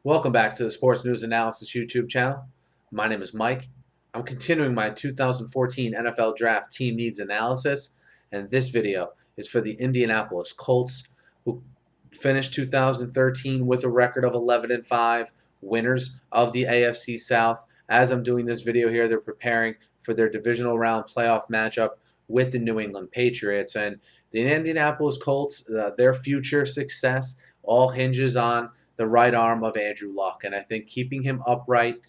Welcome back to the Sports News Analysis YouTube channel. My name is Mike. I'm continuing my 2014 NFL Draft Team Needs Analysis, and this video is for the Indianapolis Colts, who finished 2013 with a record of 11-5, winners of the AFC South. As I'm doing this video here, they're preparing for their divisional round playoff matchup with the New England Patriots. And the Indianapolis Colts, their future success all hinges on the right arm of Andrew Luck. And I think keeping him upright,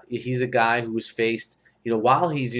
he's a guy who's faced, while he's,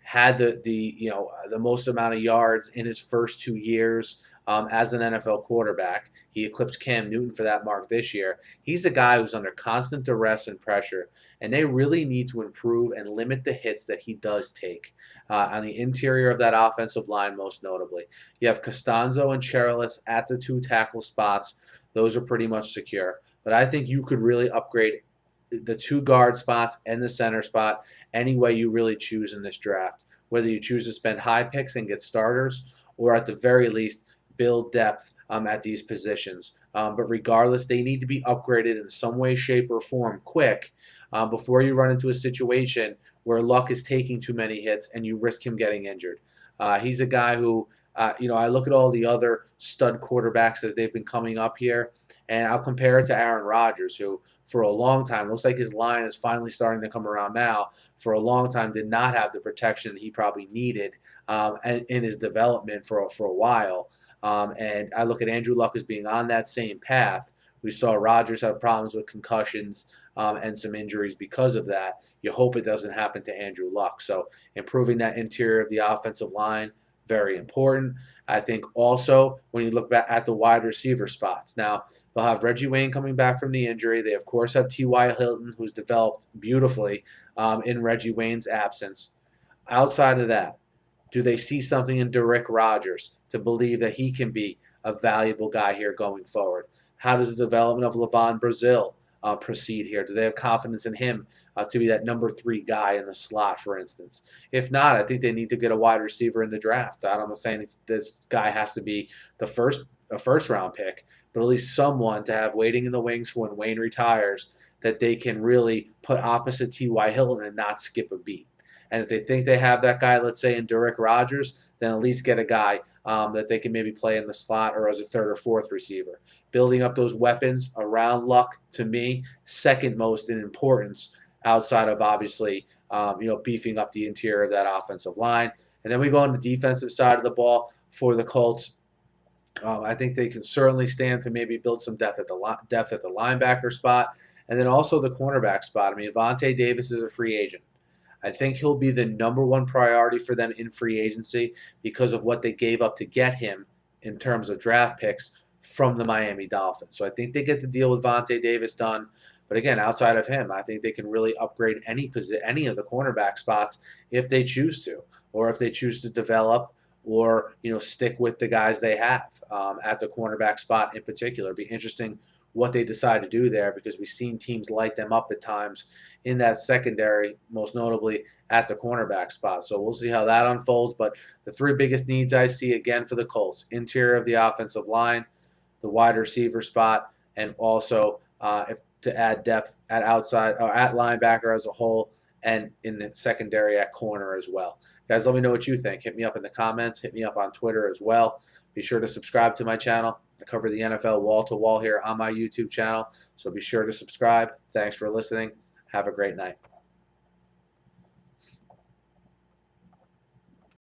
had the most amount of yards in his first 2 years as an NFL quarterback. He eclipsed Cam Newton for that mark this year. He's a guy who's under constant duress and pressure, and they really need to improve and limit the hits that he does take on the interior of that offensive line, most notably. You have Costanzo and Cherilus at the two tackle spots. Those are pretty much secure. But I think you could really upgrade the two guard spots and the center spot any way you really choose in this draft. Whether you choose to spend high picks and get starters, or at the very least build depth at these positions. But regardless, they need to be upgraded in some way, shape, or form quick before you run into a situation where Luck is taking too many hits and you risk him getting injured. He's a guy who, I look at all the other stud quarterbacks as they've been coming up here, and I'll compare it to Aaron Rodgers, who for a long time, looks like his line is finally starting to come around now, for a long time did not have the protection he probably needed in his development for a while. And I look at Andrew Luck as being on that same path. We saw Rodgers have problems with concussions and some injuries because of that. You hope it doesn't happen to Andrew Luck. So improving that interior of the offensive line, very important. I think also when you look back at the wide receiver spots. Now, they'll have Reggie Wayne coming back from the injury. They, of course, have T.Y. Hilton, who's developed beautifully in Reggie Wayne's absence. Outside of that, do they see something in Derrick Rogers to believe that he can be a valuable guy here going forward? How does the development of Levon Brazil proceed here? Do they have confidence in him to be that number 3 guy in the slot, for instance? If not, I think they need to get a wide receiver in the draft. I'm not saying this guy has to be a first round pick, but at least someone to have waiting in the wings for when Wayne retires that they can really put opposite T.Y. Hilton and not skip a beat. And if they think they have that guy, let's say in Derrick Rogers, then at least get a guy that they can maybe play in the slot or as a third or fourth receiver. Building up those weapons around Luck, to me, second most in importance outside of obviously beefing up the interior of that offensive line. And then we go on the defensive side of the ball for the Colts. I think they can certainly stand to maybe build some depth at the linebacker spot, and then also the cornerback spot. I mean, Vontae Davis is a free agent. I think he'll be the #1 priority for them in free agency because of what they gave up to get him in terms of draft picks from the Miami Dolphins. So I think they get the deal with Vontae Davis done. But again, outside of him, I think they can really upgrade any of the cornerback spots if they choose to, or if they choose to develop or stick with the guys they have at the cornerback spot in particular. It'd be interesting what they decide to do there, because we've seen teams light them up at times in that secondary, most notably at the cornerback spot. So we'll see how that unfolds. But the 3 biggest needs I see again for the Colts: interior of the offensive line, the wide receiver spot, and also to add depth at outside or at linebacker as a whole, and in the secondary at corner as well. Guys, let me know what you think. Hit me up in the comments. Hit me up on Twitter as well. Be sure to subscribe to my channel. I cover the NFL wall to wall here on my YouTube channel, so be sure to subscribe. Thanks for listening. Have a great night.